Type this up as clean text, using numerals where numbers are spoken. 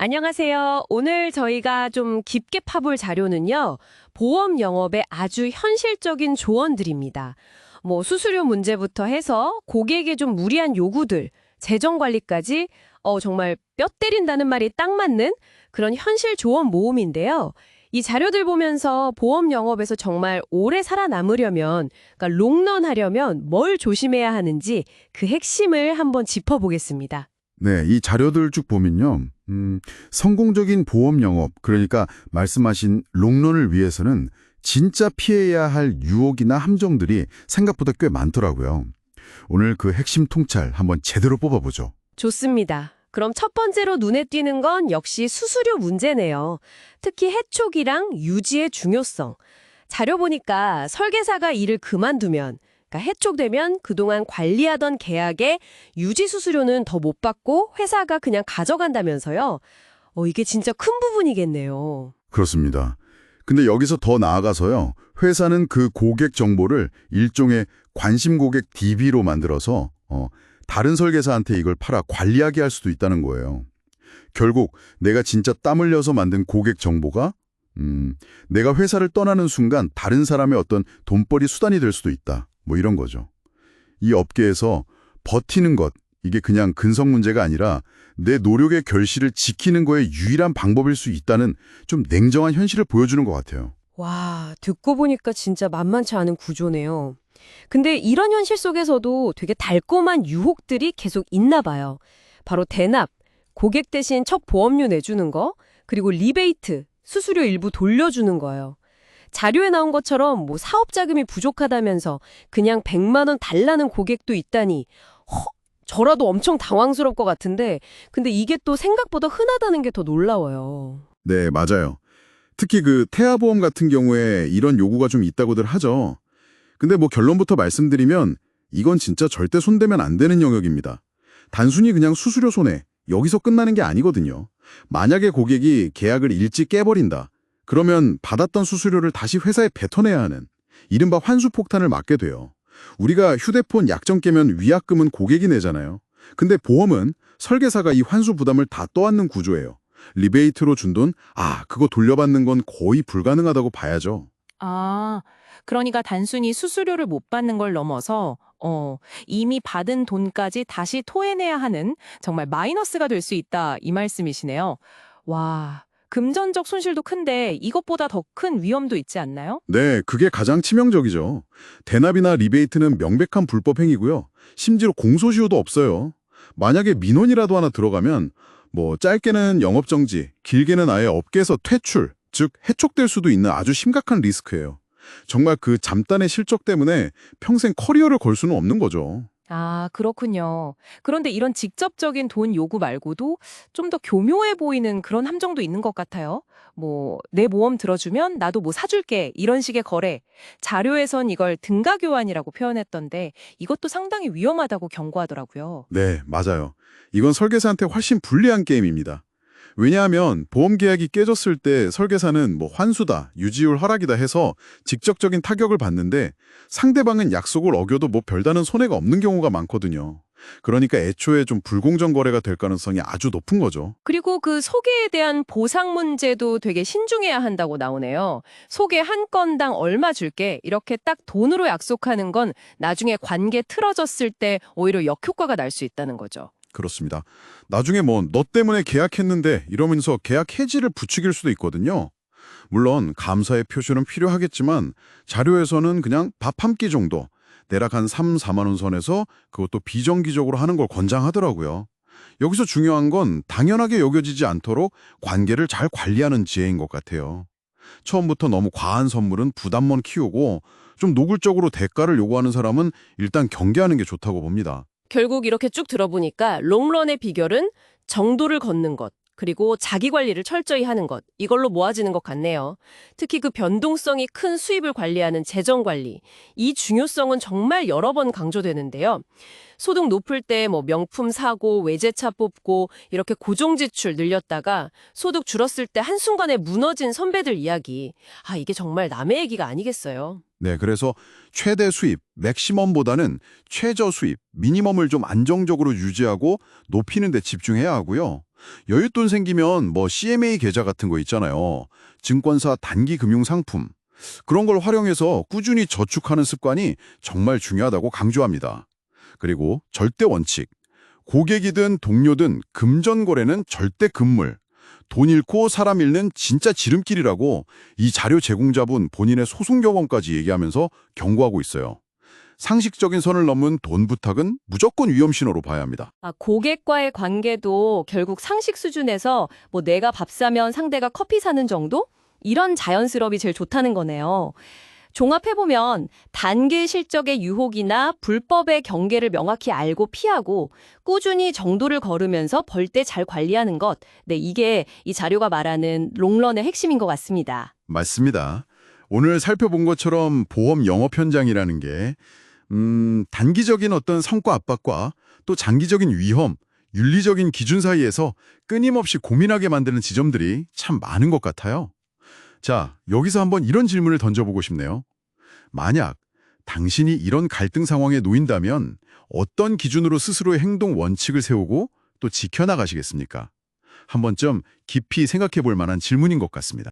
안녕하세요. 오늘 저희가 좀 깊게 파볼 자료는요, 보험 영업의 아주 현실적인 조언들입니다. 수수료 문제부터 해서 고객의 좀 무리한 요구들, 재정 관리까지 정말 뼈 때린다는 말이 딱 맞는 그런 현실 조언 모음인데요. 이 자료들 보면서 보험 영업에서 정말 오래 살아남으려면, 그러니까 롱런 하려면 뭘 조심해야 하는지 그 핵심을 한번 짚어보겠습니다. 네, 이 자료들 쭉 보면요. 성공적인 보험 영업, 그러니까 말씀하신 롱런을 위해서는 진짜 피해야 할 유혹이나 함정들이 생각보다 꽤 많더라고요. 오늘 그 핵심 통찰 한번 제대로 뽑아보죠. 좋습니다. 그럼 첫 번째로 눈에 띄는 건 역시 수수료 문제네요. 특히 해촉이랑 유지의 중요성. 자료 보니까 설계사가 일을 그만두면, 그러니까 해촉되면 그동안 관리하던 계약의 유지 수수료는 더 못 받고 회사가 그냥 가져간다면서요. 이게 진짜 큰 부분이겠네요. 그렇습니다. 근데 여기서 더 나아가서요. 회사는 그 고객 정보를 일종의 관심 고객 DB로 만들어서 다른 설계사한테 이걸 팔아 관리하게 할 수도 있다는 거예요. 결국 내가 진짜 땀 흘려서 만든 고객 정보가 내가 회사를 떠나는 순간 다른 사람의 어떤 돈벌이 수단이 될 수도 있다. 뭐 이런 거죠. 이 업계에서 버티는 것, 이게 그냥 근성 문제가 아니라 내 노력의 결실을 지키는 거에 유일한 방법일 수 있다는 좀 냉정한 현실을 보여주는 것 같아요. 와, 듣고 보니까 진짜 만만치 않은 구조네요. 근데 이런 현실 속에서도 되게 달콤한 유혹들이 계속 있나 봐요. 바로 대납, 고객 대신 첫 보험료 내주는 거, 그리고 리베이트, 수수료 일부 돌려주는 거예요. 자료에 나온 것처럼 사업 자금이 부족하다면서 그냥 100만 원 달라는 고객도 있다니, 저라도 엄청 당황스러울 것 같은데, 근데 이게 또 생각보다 흔하다는 게 더 놀라워요. 네, 맞아요. 특히 그 태아보험 같은 경우에 이런 요구가 좀 있다고들 하죠. 근데 결론부터 말씀드리면 이건 진짜 절대 손대면 안 되는 영역입니다. 단순히 그냥 수수료 손해, 여기서 끝나는 게 아니거든요. 만약에 고객이 계약을 일찍 깨버린다. 그러면 받았던 수수료를 다시 회사에 뱉어내야 하는 이른바 환수폭탄을 맞게 돼요. 우리가 휴대폰 약정 깨면 위약금은 고객이 내잖아요. 근데 보험은 설계사가 이 환수 부담을 다 떠안는 구조예요. 리베이트로 준 돈, 그거 돌려받는 건 거의 불가능하다고 봐야죠. 아, 그러니까 단순히 수수료를 못 받는 걸 넘어서 이미 받은 돈까지 다시 토해내야 하는 정말 마이너스가 될 수 있다 이 말씀이시네요. 와, 금전적 손실도 큰데 이것보다 더 큰 위험도 있지 않나요? 네, 그게 가장 치명적이죠. 대납이나 리베이트는 명백한 불법 행위고요. 심지어 공소시효도 없어요. 만약에 민원이라도 하나 들어가면 짧게는 영업정지, 길게는 아예 업계에서 퇴출, 즉 해촉될 수도 있는 아주 심각한 리스크예요. 정말 그 잠단의 실적 때문에 평생 커리어를 걸 수는 없는 거죠. 아, 그렇군요. 그런데 이런 직접적인 돈 요구 말고도 좀 더 교묘해 보이는 그런 함정도 있는 것 같아요. 내 보험 들어주면 나도 사줄게. 이런 식의 거래. 자료에선 이걸 등가 교환이라고 표현했던데 이것도 상당히 위험하다고 경고하더라고요. 네, 맞아요. 이건 설계사한테 훨씬 불리한 게임입니다. 왜냐하면 보험 계약이 깨졌을 때 설계사는 환수다, 유지율 하락이다 해서 직접적인 타격을 받는데 상대방은 약속을 어겨도 별다른 손해가 없는 경우가 많거든요. 그러니까 애초에 좀 불공정 거래가 될 가능성이 아주 높은 거죠. 그리고 그 소개에 대한 보상 문제도 되게 신중해야 한다고 나오네요. 소개 한 건당 얼마 줄게 이렇게 딱 돈으로 약속하는 건 나중에 관계 틀어졌을 때 오히려 역효과가 날 수 있다는 거죠. 그렇습니다. 나중에 너 때문에 계약했는데 이러면서 계약 해지를 부추길 수도 있거든요. 물론 감사의 표시는 필요하겠지만 자료에서는 그냥 밥 한 끼 정도, 대략 한 3, 4만 원 선에서 그것도 비정기적으로 하는 걸 권장하더라고요. 여기서 중요한 건 당연하게 여겨지지 않도록 관계를 잘 관리하는 지혜인 것 같아요. 처음부터 너무 과한 선물은 부담만 키우고 좀 노골적으로 대가를 요구하는 사람은 일단 경계하는 게 좋다고 봅니다. 결국 이렇게 쭉 들어보니까 롱런의 비결은 정도를 걷는 것, 그리고 자기 관리를 철저히 하는 것, 이걸로 모아지는 것 같네요. 특히 그 변동성이 큰 수입을 관리하는 재정 관리, 이 중요성은 정말 여러 번 강조되는데요. 소득 높을 때 명품 사고, 외제차 뽑고 이렇게 고정 지출 늘렸다가 소득 줄었을 때 한순간에 무너진 선배들 이야기. 이게 정말 남의 얘기가 아니겠어요. 네, 그래서 최대 수입, 맥시멈보다는 최저 수입, 미니멈을 좀 안정적으로 유지하고 높이는 데 집중해야 하고요. 여윳돈 생기면 뭐 CMA 계좌 같은 거 있잖아요. 증권사 단기 금융 상품. 그런 걸 활용해서 꾸준히 저축하는 습관이 정말 중요하다고 강조합니다. 그리고 절대 원칙. 고객이든 동료든 금전 거래는 절대 금물. 돈 잃고 사람 잃는 진짜 지름길이라고 이 자료 제공자분 본인의 소송 경험까지 얘기하면서 경고하고 있어요. 상식적인 선을 넘은 돈 부탁은 무조건 위험 신호로 봐야 합니다. 고객과의 관계도 결국 상식 수준에서 뭐 내가 밥 사면 상대가 커피 사는 정도? 이런 자연스러움이 제일 좋다는 거네요. 종합해보면 단기 실적의 유혹이나 불법의 경계를 명확히 알고 피하고 꾸준히 정도를 걸으면서 벌 때 잘 관리하는 것. 네, 이게 이 자료가 말하는 롱런의 핵심인 것 같습니다. 맞습니다. 오늘 살펴본 것처럼 보험 영업 현장이라는 게 단기적인 어떤 성과 압박과 또 장기적인 위험, 윤리적인 기준 사이에서 끊임없이 고민하게 만드는 지점들이 참 많은 것 같아요. 자, 여기서 한번 이런 질문을 던져보고 싶네요. 만약 당신이 이런 갈등 상황에 놓인다면 어떤 기준으로 스스로의 행동 원칙을 세우고 또 지켜나가시겠습니까? 한 번쯤 깊이 생각해 볼 만한 질문인 것 같습니다.